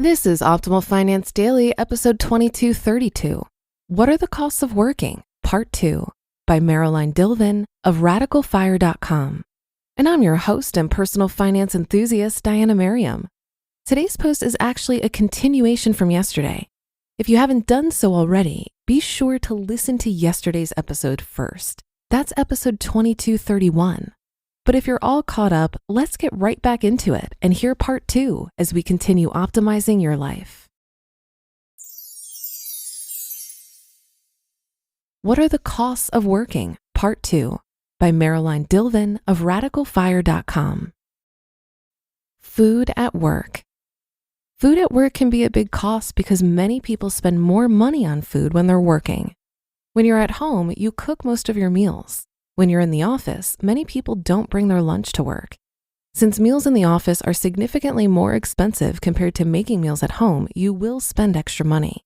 This is Optimal Finance Daily, episode 2232. What are the costs of working? Part 2 by Marjolein Dilven of RadicalFire.com. And I'm your host and personal finance enthusiast, Diana Merriam. Today's post is actually a continuation from yesterday. If you haven't done so already, be sure to listen to yesterday's episode first. That's episode 2231. But if you're all caught up, let's get right back into it and hear part 2 as we continue optimizing your life. What are the costs of working? Part 2 by Marjolein Dilven of RadicalFire.com. Food at work. Food at work can be a big cost because many people spend more money on food when they're working. When you're at home, you cook most of your meals. When you're in the office, many people don't bring their lunch to work. Since meals in the office are significantly more expensive compared to making meals at home, you will spend extra money.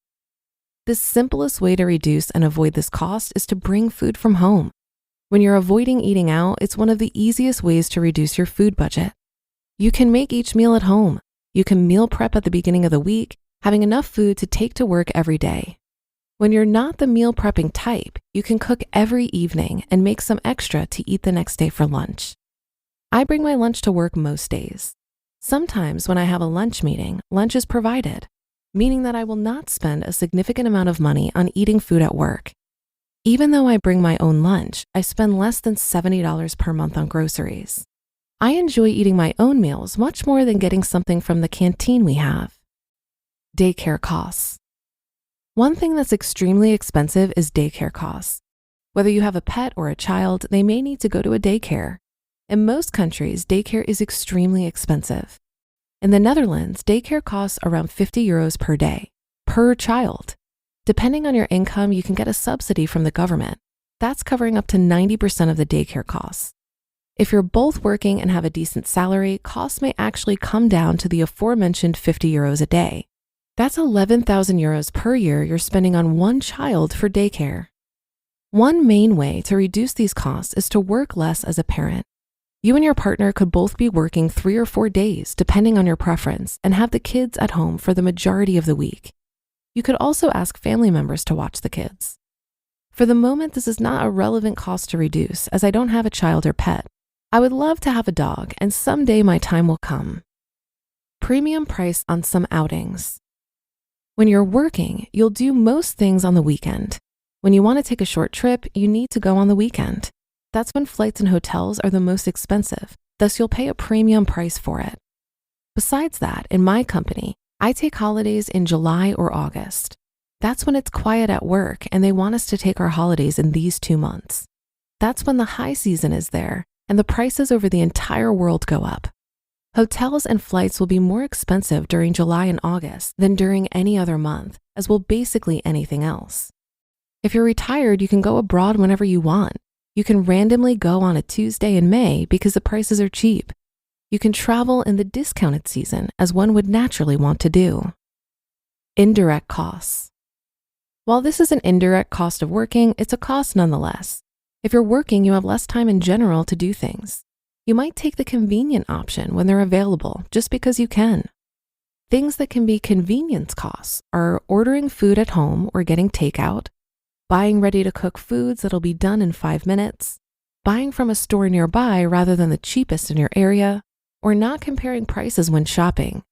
The simplest way to reduce and avoid this cost is to bring food from home. When you're avoiding eating out, it's one of the easiest ways to reduce your food budget. You can make each meal at home. You can meal prep at the beginning of the week, having enough food to take to work every day. When you're not the meal prepping type, you can cook every evening and make some extra to eat the next day for lunch. I bring my lunch to work most days. Sometimes when I have a lunch meeting, lunch is provided, meaning that I will not spend a significant amount of money on eating food at work. Even though I bring my own lunch, I spend less than $70 per month on groceries. I enjoy eating my own meals much more than getting something from the canteen we have. Daycare costs. One thing that's extremely expensive is daycare costs. Whether you have a pet or a child, they may need to go to a daycare. In most countries, daycare is extremely expensive. In the Netherlands, daycare costs around €50 per day, per child. Depending on your income, you can get a subsidy from the government. That's covering up to 90% of the daycare costs. If you're both working and have a decent salary, costs may actually come down to the aforementioned €50 a day. That's €11,000 per year you're spending on one child for daycare. One main way to reduce these costs is to work less as a parent. You and your partner could both be working 3 or 4 days, depending on your preference, and have the kids at home for the majority of the week. You could also ask family members to watch the kids. For the moment, this is not a relevant cost to reduce, as I don't have a child or pet. I would love to have a dog, and someday my time will come. Premium price on some outings. When you're working, you'll do most things on the weekend. When you want to take a short trip, you need to go on the weekend. That's when flights and hotels are the most expensive, thus you'll pay a premium price for it. Besides that, in my company, I take holidays in July or August. That's when it's quiet at work and they want us to take our holidays in these 2 months. That's when the high season is there and the prices over the entire world go up. Hotels and flights will be more expensive during July and August than during any other month, as will basically anything else. If you're retired, you can go abroad whenever you want. You can randomly go on a Tuesday in May because the prices are cheap. You can travel in the discounted season, as one would naturally want to do. Indirect costs. While this is an indirect cost of working, it's a cost nonetheless. If you're working, you have less time in general to do things. You might take the convenient option when they're available just because you can. Things that can be convenience costs are ordering food at home or getting takeout, buying ready-to-cook foods that'll be done in 5 minutes, buying from a store nearby rather than the cheapest in your area, or not comparing prices when shopping.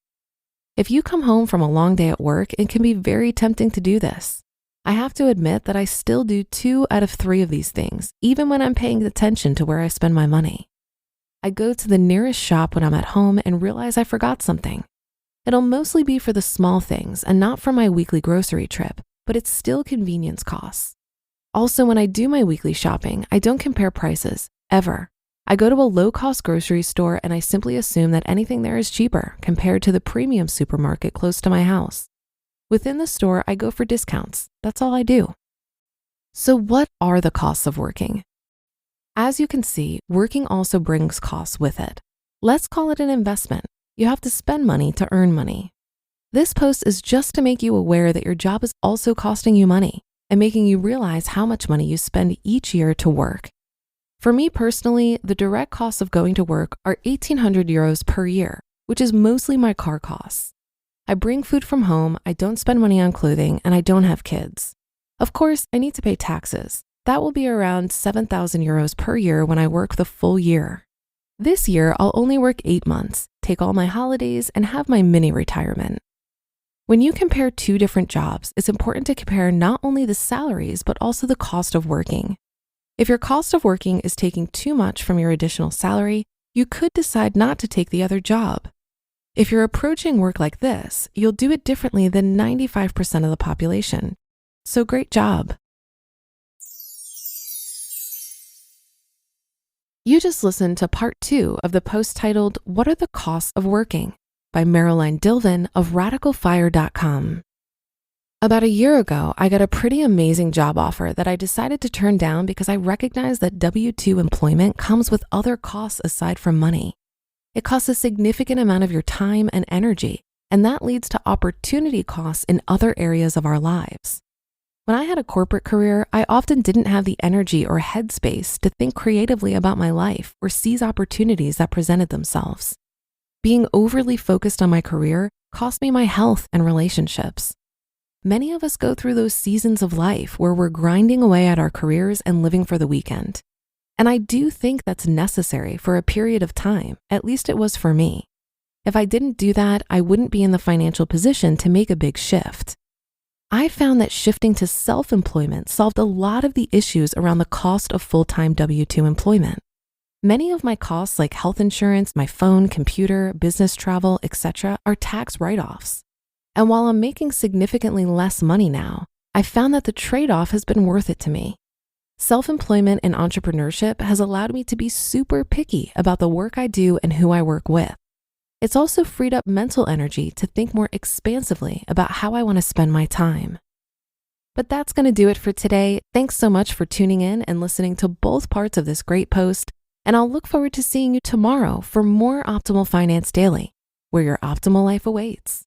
If you come home from a long day at work, it can be very tempting to do this. I have to admit that I still do 2 out of 3 of these things, even when I'm paying attention to where I spend my money. I go to the nearest shop when I'm at home and realize I forgot something. It'll mostly be for the small things and not for my weekly grocery trip, but it's still convenience costs. Also, when I do my weekly shopping, I don't compare prices, ever. I go to a low-cost grocery store and I simply assume that anything there is cheaper compared to the premium supermarket close to my house. Within the store, I go for discounts. That's all I do. So what are the costs of working? As you can see, working also brings costs with it. Let's call it an investment. You have to spend money to earn money. This post is just to make you aware that your job is also costing you money and making you realize how much money you spend each year to work. For me personally, the direct costs of going to work are €1,800 per year, which is mostly my car costs. I bring food from home, I don't spend money on clothing, and I don't have kids. Of course, I need to pay taxes. That will be around 7,000 euros per year when I work the full year. This year, I'll only work 8 months, take all my holidays, and have my mini retirement. When you compare two different jobs, it's important to compare not only the salaries, but also the cost of working. If your cost of working is taking too much from your additional salary, you could decide not to take the other job. If you're approaching work like this, you'll do it differently than 95% of the population. So great job. You just listened to part 2 of the post titled, "What are the Costs of Working?" by Marjolein Dilven of RadicalFire.com. About a year ago, I got a pretty amazing job offer that I decided to turn down because I recognized that W-2 employment comes with other costs aside from money. It costs a significant amount of your time and energy, and that leads to opportunity costs in other areas of our lives. When I had a corporate career, I often didn't have the energy or headspace to think creatively about my life or seize opportunities that presented themselves. Being overly focused on my career cost me my health and relationships. Many of us go through those seasons of life where we're grinding away at our careers and living for the weekend. And I do think that's necessary for a period of time, at least it was for me. If I didn't do that, I wouldn't be in the financial position to make a big shift. I found that shifting to self-employment solved a lot of the issues around the cost of full-time W-2 employment. Many of my costs like health insurance, my phone, computer, business travel, etc. are tax write-offs. And while I'm making significantly less money now, I found that the trade-off has been worth it to me. Self-employment and entrepreneurship has allowed me to be super picky about the work I do and who I work with. It's also freed up mental energy to think more expansively about how I want to spend my time. But that's going to do it for today. Thanks so much for tuning in and listening to both parts of this great post, and I'll look forward to seeing you tomorrow for more Optimal Finance Daily, where your optimal life awaits.